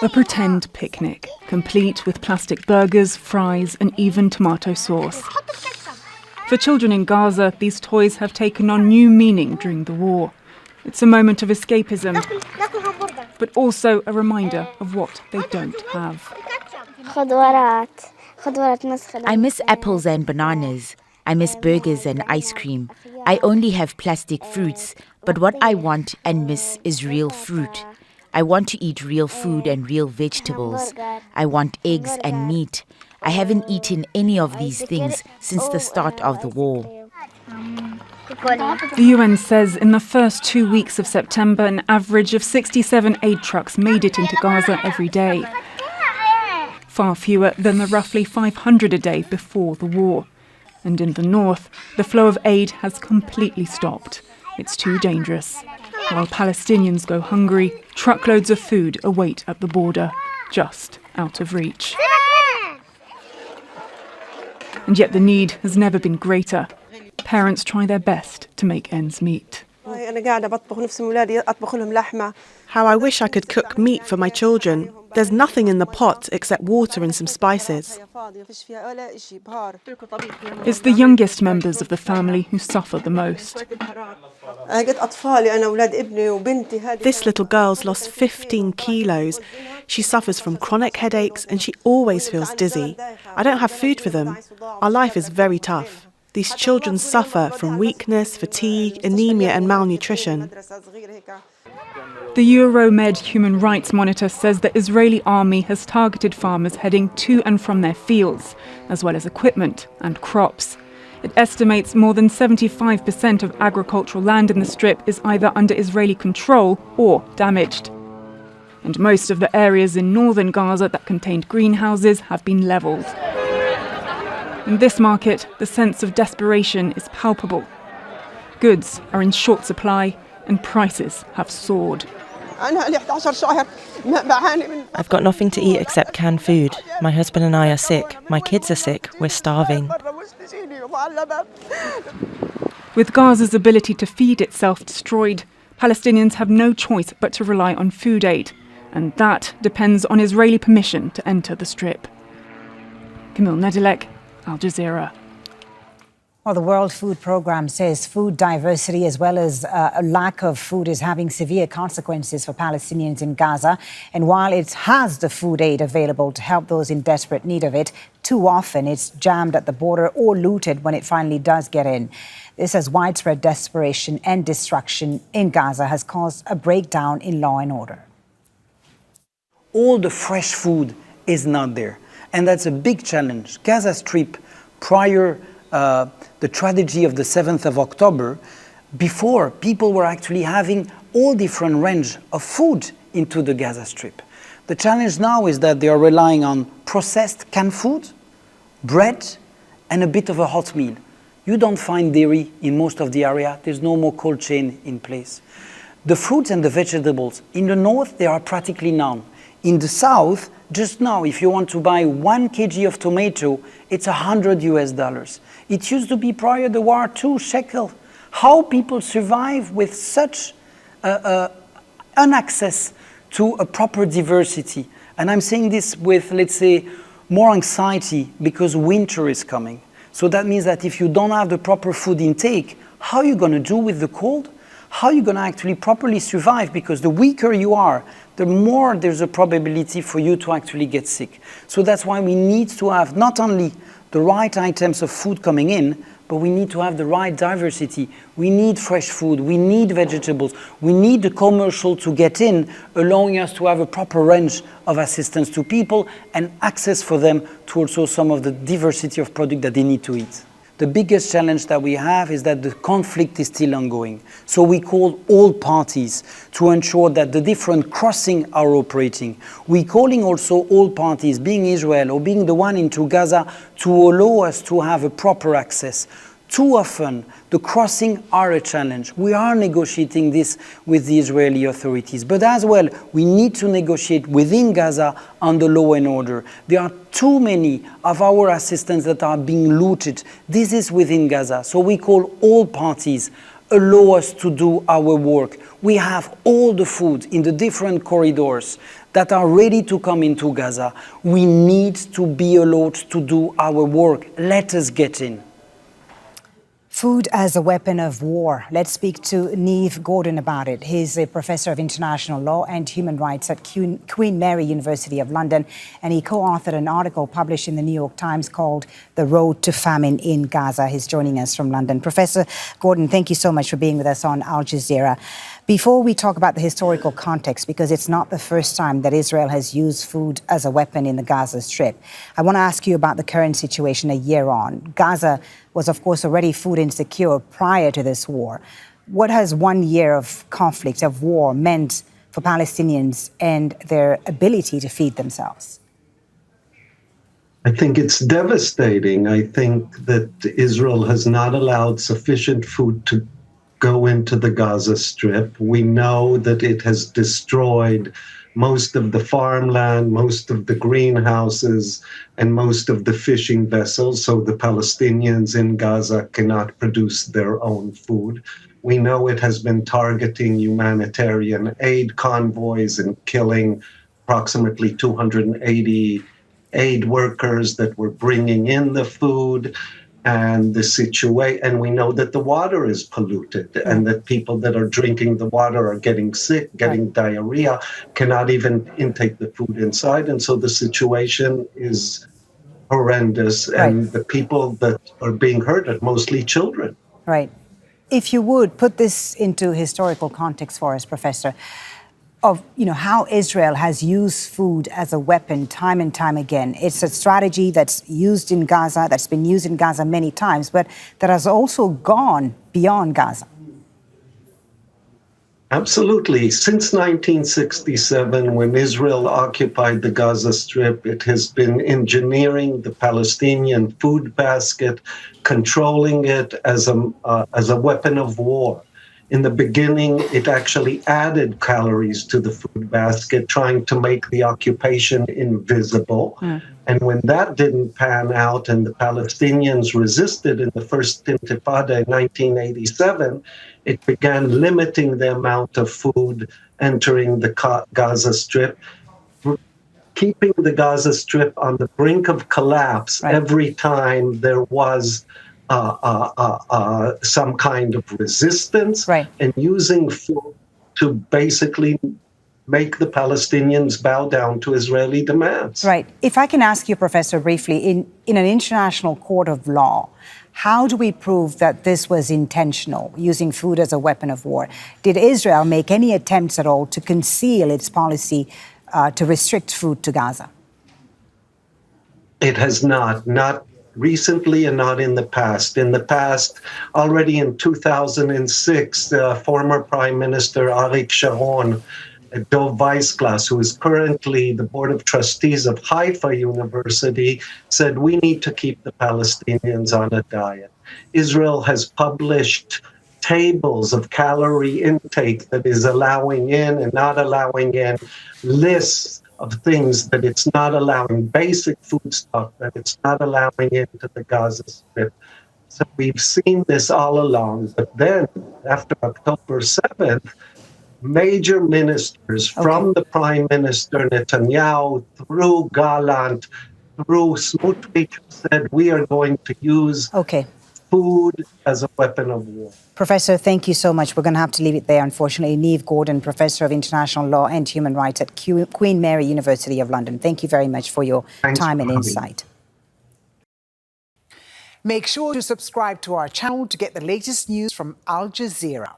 A pretend picnic, complete with plastic burgers, fries and even tomato sauce. For children in Gaza, these toys have taken on new meaning during the war. It's a moment of escapism, but also a reminder of what they don't have. I miss apples and bananas. I miss burgers and ice cream. I only have plastic fruits, but what I want and miss is real fruit. I want to eat real food and real vegetables. I want eggs and meat. I haven't eaten any of these things since the start of the war. The UN says in the first 2 weeks of September, an average of 67 aid trucks made it into Gaza every day. Far fewer than the roughly 500 a day before the war. And in the north, the flow of aid has completely stopped. It's too dangerous. While Palestinians go hungry, truckloads of food await at the border, just out of reach. And yet the need has never been greater. Parents try their best to make ends meet. How I wish I could cook meat for my children. There's nothing in the pot except water and some spices. It's the youngest members of the family who suffer the most. This little girl's lost 15 kilos. She suffers from chronic headaches and she always feels dizzy. I don't have food for them. Our life is very tough. These children suffer from weakness, fatigue, anemia and malnutrition. The Euromed Human Rights Monitor says the Israeli army has targeted farmers heading to and from their fields, as well as equipment and crops. It estimates more than 75% of agricultural land in the Strip is either under Israeli control or damaged. And most of the areas in northern Gaza that contained greenhouses have been levelled. In this market, the sense of desperation is palpable. Goods are in short supply and prices have soared. I've got nothing to eat except canned food. My husband and I are sick. My kids are sick. We're starving. With Gaza's ability to feed itself destroyed, Palestinians have no choice but to rely on food aid, and that depends on Israeli permission to enter the Strip. Camille, Nedelec, Al Jazeera. Well, the World Food Programme says food diversity as well as a lack of food is having severe consequences for Palestinians in Gaza. And while it has the food aid available to help those in desperate need of it, too often it's jammed at the border or looted when it finally does get in. This as widespread desperation and destruction in Gaza has caused a breakdown in law and order. All the fresh food is not there. And that's a big challenge. Gaza Strip, prior the tragedy of the 7th of October, before people were actually having all different range of food into the Gaza Strip. The challenge now is that they are relying on processed canned food, bread, and a bit of a hot meal. You don't find dairy in most of the area. There's no more cold chain in place. The fruits and the vegetables, in the north, there are practically none. In the south, just now, if you want to buy 1 kg of tomato, it's $100. It used to be prior to the war 2 shekel. How people survive with such unaccess to a proper diversity. And I'm saying this with, let's say, more anxiety because winter is coming. So that means that if you don't have the proper food intake, how are you going to do with the cold? How are you going to actually properly survive? Because the weaker you are, the more there's a probability for you to actually get sick. So that's why we need to have not only the right items of food coming in, but we need to have the right diversity. We need fresh food, we need vegetables, we need the commercial to get in, allowing us to have a proper range of assistance to people and access for them to also some of the diversity of product that they need to eat. The biggest challenge that we have is that the conflict is still ongoing. So we call all parties to ensure that the different crossings are operating. We're calling also all parties, being Israel or being the one into Gaza, to allow us to have a proper access. Too often, the crossings are a challenge. We are negotiating this with the Israeli authorities. But as well, we need to negotiate within Gaza on the law and order. There are too many of our assistants that are being looted. This is within Gaza. So we call all parties allow us to do our work. We have all the food in the different corridors that are ready to come into Gaza. We need to be allowed to do our work. Let us get in. Food as a weapon of war. Let's speak to Neve Gordon about it. He's a professor of international law and human rights at Queen Mary University of London, and he co-authored an article published in the New York Times called The Road to Famine in Gaza. He's joining us from London. Professor Gordon, thank you so much for being with us on Al Jazeera. Before we talk about the historical context, because it's not the first time that Israel has used food as a weapon in the Gaza Strip, I want to ask you about the current situation a year on. Gaza was, of course, already food insecure prior to this war. What has 1 year of conflict, of war, meant for Palestinians and their ability to feed themselves? I think it's devastating. I think that Israel has not allowed sufficient food to go into the Gaza Strip. We know that it has destroyed most of the farmland, most of the greenhouses, and most of the fishing vessels, so the Palestinians in Gaza cannot produce their own food. We know it has been targeting humanitarian aid convoys and killing approximately 280 aid workers that were bringing in the food. And and we know that the water is polluted and that people that are drinking the water are getting sick, getting diarrhea, cannot even intake the food inside. And so the situation is horrendous. And the people that are being hurt are mostly children. Right. If you would put this into historical context for us, Professor, of how Israel has used food as a weapon time and time again. It's a strategy that's used in Gaza, that's been used in Gaza many times, but that has also gone beyond Gaza. Absolutely. Since 1967, when Israel occupied the Gaza Strip, it has been engineering the Palestinian food basket, controlling it as a weapon of war. In the beginning, it actually added calories to the food basket, trying to make the occupation invisible. And when that didn't pan out and the Palestinians resisted in the first Intifada in 1987, it began limiting the amount of food entering the Gaza Strip, keeping the Gaza Strip on the brink of collapse every time there was some kind of resistance, and using food to basically make the Palestinians bow down to Israeli demands. Right. If I can ask you, Professor, briefly, in an international court of law, how do we prove that this was intentional, using food as a weapon of war? Did Israel make any attempts at all to conceal its policy to restrict food to Gaza? It has not recently and not in the past. In the past, already in 2006, former Prime Minister Arik Sharon, Dov Weissglass, who is currently the Board of Trustees of Haifa University, said we need to keep the Palestinians on a diet. Israel has published tables of calorie intake that is allowing in and not allowing in, lists of things that it's not allowing, basic foodstuff that it's not allowing into the Gaza Strip. So we've seen this all along. But then, after October 7th, major ministers from the Prime Minister Netanyahu through Gallant, through Smotrich said we are going to use food as a weapon of war. Professor, thank you so much. We're going to have to leave it there, unfortunately. Neve Gordon, Professor of International Law and Human Rights at Queen Mary University of London. Thank you very much for your time and insight. Make sure to subscribe to our channel to get the latest news from Al Jazeera.